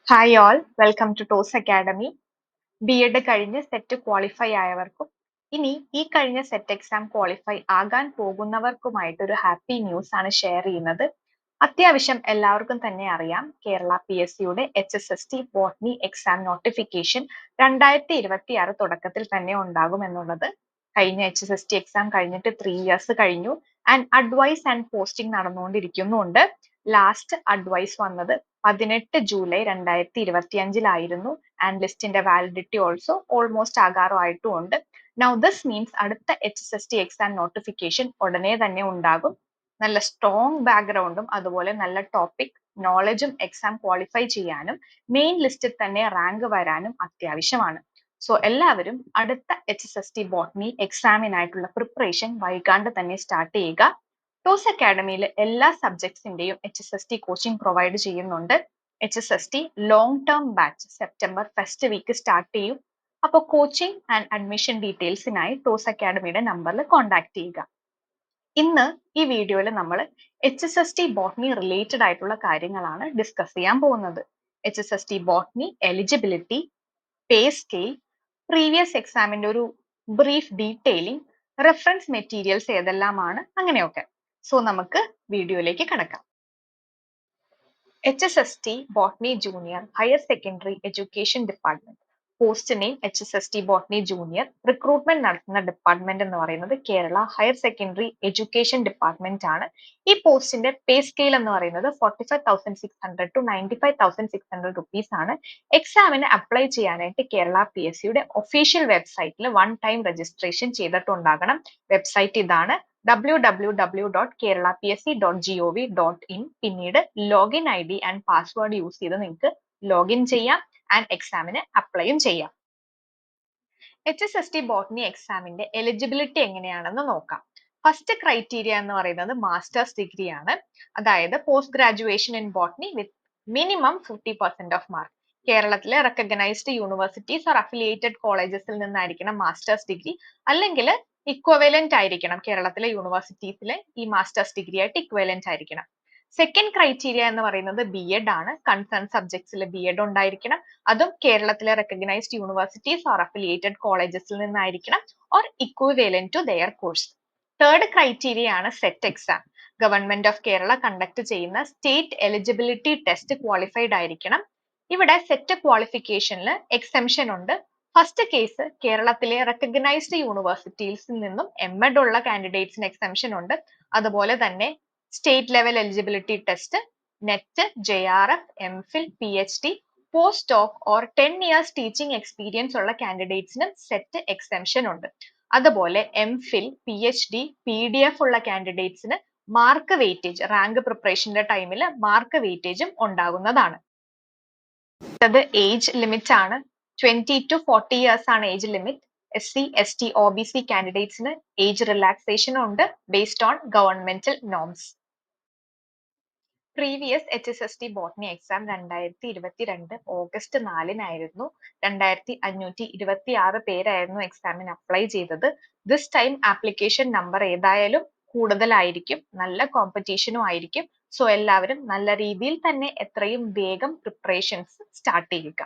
Hi all, welcome to Toss Academy. BEd കഴിഞ്ഞ് SET qualify ആയവർക്കും ഇനി ഈ കഴിഞ്ഞ സെറ്റ് എക്സാം ക്വാളിഫൈ ആകാൻ പോകുന്നവർക്കുമായിട്ട് ഒരു ഹാപ്പി ന്യൂസ് ആണ് ഷെയർ ചെയ്യുന്നത്. അത്യാവശ്യം എല്ലാവർക്കും തന്നെ അറിയാം, കേരള PSCയുടെ HSST ബോട്ടണി എക്സാം നോട്ടിഫിക്കേഷൻ 2026 തുടക്കത്തിൽ തന്നെ ഉണ്ടാകും എന്നുള്ളത്. കഴിഞ്ഞ HSST എക്സാം കഴിഞ്ഞിട്ട് 3 ഇയേഴ്സ് കഴിഞ്ഞു ആൻഡ് അഡ്വൈസ് ആൻഡ് പോസ്റ്റിംഗ് നടന്നുകൊണ്ടിരിക്കുന്നുണ്ട്. ലാസ്റ്റ് അഡ്വൈസ് വന്നത് 18 ജൂലൈ 2025 ആൻഡ് ലിസ്റ്റിന്റെ വാലിഡിറ്റി ഓൾസോ ഓൾമോസ്റ്റ് ആകാറായിട്ടുമുണ്ട്. നൗ ദിസ് മീൻസ് അടുത്ത HSST എക്സാം നോട്ടിഫിക്കേഷൻ ഉടനെ തന്നെ ഉണ്ടാകും. നല്ല സ്ട്രോങ് ബാക്ക്ഗ്രൗണ്ടും അതുപോലെ നല്ല ടോപ്പിക് നോളജും എക്സാം ക്വാളിഫൈ ചെയ്യാനും മെയിൻ ലിസ്റ്റിൽ തന്നെ റാങ്ക് വരാനും അത്യാവശ്യമാണ്. സോ എല്ലാവരും അടുത്ത HSST ബോട്ടണി എക്സാമിനായിട്ടുള്ള പ്രിപ്പറേഷൻ വൈകാണ്ട് തന്നെ സ്റ്റാർട്ട് ചെയ്യുക. ടോസ് അക്കാഡമിയിൽ എല്ലാ സബ്ജക്ട്സിന്റെയും HSST കോച്ചിങ് പ്രൊവൈഡ് ചെയ്യുന്നുണ്ട്. HSST long term batch September first week start ചെയ്യും. അപ്പോൾ കോച്ചിങ് ആൻഡ് അഡ്മിഷൻ ഡീറ്റെയിൽസിനായി ടോസ് അക്കാഡമിയുടെ നമ്പറിൽ കോൺടാക്ട് ചെയ്യുക. ഇന്ന് ഈ വീഡിയോയിൽ നമ്മൾ HSST ബോട്ടണി റിലേറ്റഡ് ആയിട്ടുള്ള കാര്യങ്ങളാണ് ഡിസ്കസ് ചെയ്യാൻ പോകുന്നത്. HSST botany eligibility, pay scale, previous എക്സാമിന്റെ ഒരു ബ്രീഫ് ഡീറ്റെയിലിംഗ്, റെഫറൻസ് മെറ്റീരിയൽസ് ഏതെല്ലാമാണ്, അങ്ങനെയൊക്കെ. സോ നമുക്ക് വീഡിയോയിലേക്ക് കടക്കാം. HSST botany junior higher secondary education department, post name HSST botany junior. Recruitment നടത്തുന്ന ഡിപ്പാർട്ട്മെന്റ് എന്ന് പറയുന്നത് Kerala higher secondary education department ആണ്. ഈ പോസ്റ്റിന്റെ പേ സ്കെയിൽ എന്ന് പറയുന്നത് 45,600 to 95,600 റുപ്പീസ് ആണ്. എക്സാമിന് അപ്ലൈ ചെയ്യാനായിട്ട് കേരള PSCയുടെ ഒഫീഷ്യൽ വെബ്സൈറ്റിൽ വൺ ടൈം രജിസ്ട്രേഷൻ ചെയ്തിട്ടുണ്ടാകണം. വെബ്സൈറ്റ് ഇതാണ് www.keralapsc.gov.in. പിന്നീട് login ID and password use ചെയ്ത് നിങ്ങൾക്ക് ലോഗിൻ ചെയ്യാം ആൻഡ് എക്സാമിന് അപ്ലൈയും ചെയ്യാം. HSST ബോട്ടണി എക്സാമിന്റെ എലിജിബിലിറ്റി എങ്ങനെയാണെന്ന് നോക്കാം. ഫസ്റ്റ് ക്രൈറ്റീരിയ എന്ന് പറയുന്നത് മാസ്റ്റേഴ്സ് ഡിഗ്രി ആണ്. അതായത് post graduation in botany with minimum 50% of mark. കേരളത്തിലെ റെക്കഗ്നൈസ്ഡ് യൂണിവേഴ്സിറ്റീസ് ഓർ അഫിലിയേറ്റഡ് കോളേജസിൽ നിന്നായിരിക്കണം മാസ്റ്റേഴ്സ് ഡിഗ്രി, അല്ലെങ്കിൽ ഇക്വവലന്റ് ആയിരിക്കണം. കേരളത്തിലെ യൂണിവേഴ്സിറ്റീസിലെ ഈ മാസ്റ്റേഴ്സ് ഡിഗ്രി ആയിട്ട് ഇക്വവലന്റ് ആയിരിക്കണം. സെക്കൻഡ് ക്രൈറ്റീരിയ എന്ന് പറയുന്നത് B.Ed ആണ്. കൺസേൺ സബ്ജക്ട്സിൽ B.Ed ഉണ്ടായിരിക്കണം. അതും കേരളത്തിലെ റെക്കഗ്നൈസ്ഡ് യൂണിവേഴ്സിറ്റീസ് ഓർ അഫിലിയേറ്റഡ് കോളേജസിൽ നിന്നായിരിക്കണം or equivalent to their course. Third criteria ആണ് SET exam. Government of Kerala conduct ചെയ്യുന്ന സ്റ്റേറ്റ് എലിജിബിലിറ്റി ടെസ്റ്റ് ക്വാളിഫൈഡ് ആയിരിക്കണം. ഇവിടെ സെറ്റ് ക്വാളിഫിക്കേഷനിൽ എക്സെംഷൻ ഉണ്ട്. ഫസ്റ്റ് കേസ് കേരളത്തിലെ റെക്കഗ്നൈസ്ഡ് യൂണിവേഴ്സിറ്റീസിൽ നിന്നും M.Ed ഉള്ള കാൻഡിഡേറ്റ്സിന് എക്സെംഷൻ ഉണ്ട്. അതുപോലെ തന്നെ state level eligibility test, NET, JRF, MPhil, PhD, post doc or 10 years teaching experience ഉള്ള കാൻഡിഡേറ്റ്സിനും സെറ്റ് എക്സെംഷൻ ഉണ്ട്. അതുപോലെ MPhil, PhD, PDF ഉള്ള കാൻഡിഡേറ്റ്സിന് മാർക്ക് വെയിറ്റേജ്, റാങ്ക് പ്രിപ്പറേഷന്റെ ടൈമിൽ മാർക്ക് വെയിറ്റേജും ഉണ്ടാകുന്നതാണ്. അത് ഏജ് ലിമിറ്റ് ആണ്. 20 to 40 years ആണ് age limit. SC, ST, OBC കാൻഡിഡേറ്റ്സിന് ഏജ് റിലാക്സേഷൻ ഉണ്ട് based on governmental norms. Previous HSST botany exam 2022 August 4-നായിരുന്നു. 2526 പേരായിരുന്നു എക്സാമിന് അപ്ലൈ ചെയ്തത്. ദിസ് ടൈം ആപ്ലിക്കേഷൻ നമ്പർ ഏതായാലും കൂടുതലായിരിക്കും, നല്ല കോമ്പറ്റീഷനും ആയിരിക്കും. സോ എല്ലാവരും നല്ല രീതിയിൽ തന്നെ എത്രയും വേഗം പ്രിപ്പറേഷൻസ് സ്റ്റാർട്ട് ചെയ്യുക.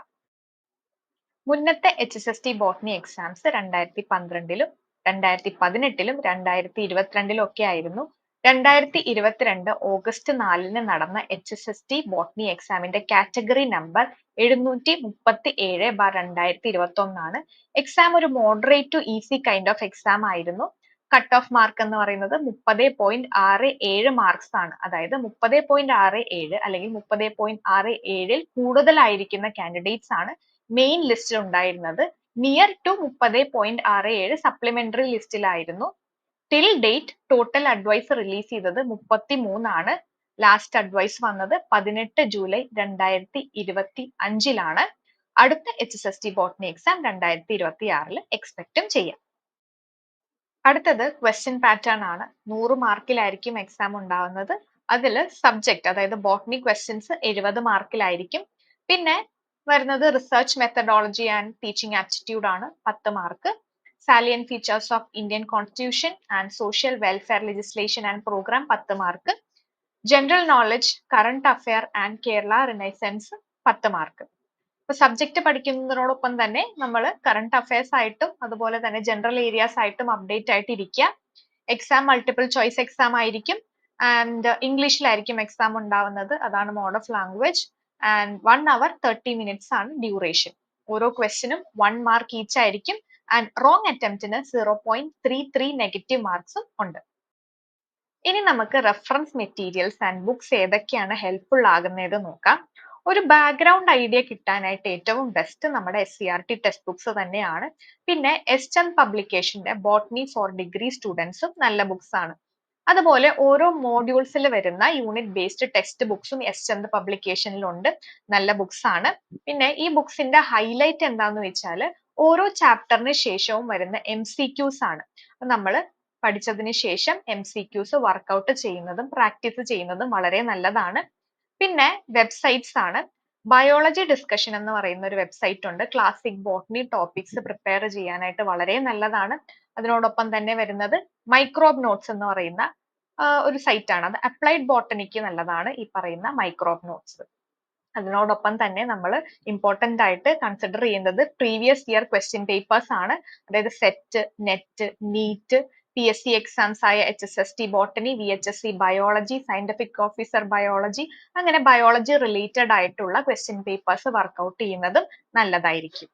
മുന്നത്തെ HSST ബോട്ടണി എക്സാംസ് 2012-ലും 2018-ലും 2022-ലും ഒക്കെ ആയിരുന്നു. 2022 ഓഗസ്റ്റ് 4-ന് നടന്ന HSST ബോട്ടണി എക്സാമിന്റെ കാറ്റഗറി നമ്പർ 737/2021 ആണ്. എക്സാം ഒരു moderate to easy kind of exam ആയിരുന്നു. കട്ട് ഓഫ് മാർക്ക് എന്ന് പറയുന്നത് 30.67 മാർക്സ് ആണ്. അതായത് 30.67 അല്ലെങ്കിൽ 30.67 കൂടുതലായിരിക്കുന്ന കാൻഡിഡേറ്റ്സ് ആണ് മെയിൻ ലിസ്റ്റിൽ ഉണ്ടായിരുന്നത്. നിയർ ടു 30.67 സപ്ലിമെന്ററി ലിസ്റ്റിലായിരുന്നു. Till date total advice release ചെയ്തത് 33 ആണ്. ലാസ്റ്റ് അഡ്വൈസ് വന്നത് 18 ജൂലൈ 2025 അടുത്ത HSST ബോട്ടണി എക്സാം 2026 എക്സ്പെക്റ്റും ചെയ്യാം. അടുത്തത് ക്വസ്റ്റ്യൻ പാറ്റേൺ ആണ്. 100 മാർക്കിലായിരിക്കും എക്സാം ഉണ്ടാവുന്നത്. അതിൽ സബ്ജക്ട്, അതായത് ബോട്ടണി ക്വസ്റ്റ്യൻസ് 70 മാർക്കിലായിരിക്കും. പിന്നെ വരുന്നത് research methodology and teaching aptitude ആണ്, 10 മാർക്ക്. Salient features of Indian constitution and social welfare legislation and program 10 mark. General knowledge, current affair and Kerala renaissance 10 mark. ഇപ്പൊ സബ്ജക്ട് പഠിക്കുന്നതിനോടൊപ്പം തന്നെ നമ്മൾ കറണ്ട് അഫയേഴ്സ് ആയിട്ടും അതുപോലെ തന്നെ ജനറൽ ഏരിയാസ് ആയിട്ടും അപ്ഡേറ്റ് ആയിട്ട് ഇരിക്കുക. എക്സാം മൾട്ടിപ്പിൾ ചോയ്സ് എക്സാം ആയിരിക്കും ആൻഡ് ഇംഗ്ലീഷിലായിരിക്കും എക്സാം ഉണ്ടാവുന്നത്. അതാണ് mode of language and 1 hour 30 minutes ആണ് ഡ്യൂറേഷൻ. ഓരോ ക്വസ്റ്റിനും 1 മാർക്ക് ഈച്ച് ആയിരിക്കും ആൻഡ് റോങ് അറ്റംപ്റ്റിന് 0.33 നെഗറ്റീവ് മാർക്സും ഉണ്ട്. ഇനി നമുക്ക് റെഫറൻസ് മെറ്റീരിയൽസ് ആൻഡ് ബുക്സ് ഏതൊക്കെയാണ് ഹെൽപ്ഫുൾ ആകുന്നത് നോക്കാം. ഒരു ബാക്ക്ഗ്രൗണ്ട് ഐഡിയ കിട്ടാനായിട്ട് ഏറ്റവും ബെസ്റ്റ് നമ്മുടെ SCERT ടെക്സ്റ്റ് ബുക്സ് തന്നെയാണ്. പിന്നെ എസ്ചന്ദ് പബ്ലിക്കേഷന്റെ ബോട്ടണി ഫോർ ഡിഗ്രി സ്റ്റുഡൻസും നല്ല ബുക്സ് ആണ്. അതുപോലെ ഓരോ മോഡ്യൂൾസിൽ വരുന്ന യൂണിറ്റ് ബേസ്ഡ് ടെക്സ്റ്റ് ബുക്സും എസ്ചന്ദ് പബ്ലിക്കേഷനിലുണ്ട്, നല്ല ബുക്സ് ആണ്. പിന്നെ ഈ ബുക്സിന്റെ ഹൈലൈറ്റ് എന്താന്ന് വെച്ചാൽ ഓരോ ചാപ്റ്ററിന് ശേഷവും വരുന്ന MCQs ആണ്. നമ്മൾ പഠിച്ചതിന് ശേഷം MCQs വർക്ക്ഔട്ട് ചെയ്യുന്നതും പ്രാക്ടീസ് ചെയ്യുന്നതും വളരെ നല്ലതാണ്. പിന്നെ വെബ്സൈറ്റ്സ് ആണ്. ബയോളജി ഡിസ്കഷൻ എന്ന് പറയുന്ന ഒരു വെബ്സൈറ്റ് ഉണ്ട്. ക്ലാസിക് ബോട്ടണി ടോപ്പിക്സ് പ്രിപ്പയർ ചെയ്യാനായിട്ട് വളരെ നല്ലതാണ്. അതിനോടൊപ്പം തന്നെ വരുന്നത് മൈക്രോബ് നോട്ട്സ് എന്ന് പറയുന്ന ഒരു സൈറ്റ് ആണ്. അത് അപ്ലൈഡ് ബോട്ടണിക്ക് നല്ലതാണ് ഈ പറയുന്ന മൈക്രോബ് നോട്ട്സ്. അതിനോടൊപ്പം തന്നെ നമ്മൾ ഇമ്പോർട്ടന്റ് ആയിട്ട് കൺസിഡർ ചെയ്യുന്നത് പ്രീവിയസ് ഇയർ ക്വസ്റ്റ്യൻ പേപ്പേഴ്സ് ആണ്. അതായത് SET, NET, NEET, PSC exams ആയ HSST botany, VHSC biology, scientific officer biology, അങ്ങനെ ബയോളജി റിലേറ്റഡ് ആയിട്ടുള്ള ക്വസ്റ്റ്യൻ പേപ്പേഴ്സ് വർക്ക്ഔട്ട് ചെയ്യുന്നതും നല്ലതായിരിക്കും.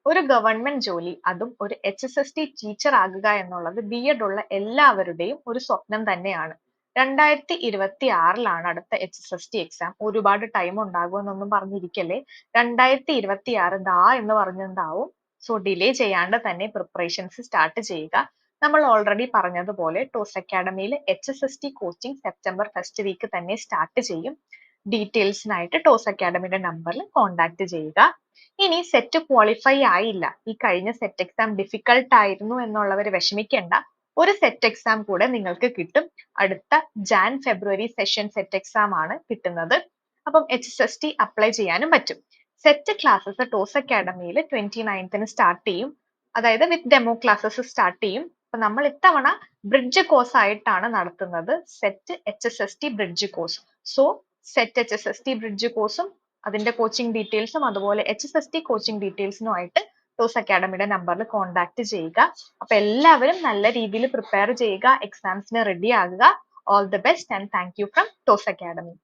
ഒരു ഗവൺമെന്റ് ജോലി, അതും ഒരു HSST ടീച്ചർ ആകുക എന്നുള്ളത് B.Ed ഉള്ള എല്ലാവരുടെയും ഒരു സ്വപ്നം തന്നെയാണ്. 2026 അടുത്ത HSST എക്സാം. ഒരുപാട് ടൈം ഉണ്ടാകുമെന്നൊന്നും പറഞ്ഞിരിക്കല്ലേ. 2026 ദാ എന്ന് പറഞ്ഞിട്ടുണ്ടാവും. സോ ഡിലേ ചെയ്യാണ്ട് തന്നെ പ്രിപ്പറേഷൻസ് സ്റ്റാർട്ട് ചെയ്യുക. നമ്മൾ ഓൾറെഡി പറഞ്ഞതുപോലെ ടോസ് അക്കാഡമിയിൽ HSST coaching September first week തന്നെ സ്റ്റാർട്ട് ചെയ്യും. ഡീറ്റെയിൽസിനായിട്ട് ടോസ് അക്കാഡമിയുടെ നമ്പറിൽ കോൺടാക്ട് ചെയ്യുക. ഇനി സെറ്റ് ക്വാളിഫൈ ആയില്ല, ഈ കഴിഞ്ഞ സെറ്റ് എക്സാം ഡിഫിക്കൾട്ട് ആയിരുന്നു എന്നുള്ളവർ വിഷമിക്കേണ്ട. ഒരു സെറ്റ് എക്സാം കൂടെ നിങ്ങൾക്ക് കിട്ടും. അടുത്ത Jan-February സെഷൻ സെറ്റ് എക്സാം ആണ് കിട്ടുന്നത്. അപ്പം HSST അപ്ലൈ ചെയ്യാനും പറ്റും. സെറ്റ് ക്ലാസ്സസ് ടോസ് അക്കാഡമിയിൽ 29th സ്റ്റാർട്ട് ചെയ്യും. അതായത് വിത്ത് ഡെമോ ക്ലാസ്സസ് സ്റ്റാർട്ട് ചെയ്യും. അപ്പൊ നമ്മൾ ഇത്തവണ ബ്രിഡ്ജ് കോഴ്സ് ആയിട്ടാണ് നടത്തുന്നത്, set HSST bridge course. So set HSST bridge കോഴ്സും അതിന്റെ കോച്ചിങ് ഡീറ്റെയിൽസും അതുപോലെ HSST കോച്ചിങ് ഡീറ്റെയിൽസിനുമായിട്ട് ടോസ് അക്കാഡമിയുടെ നമ്പറിൽ കോൺടാക്ട് ചെയ്യുക. അപ്പൊ എല്ലാവരും നല്ല രീതിയിൽ പ്രിപ്പയർ ചെയ്യുക, എക്സാംസിന് റെഡി ആകുക. All the best and thank you from toss academy.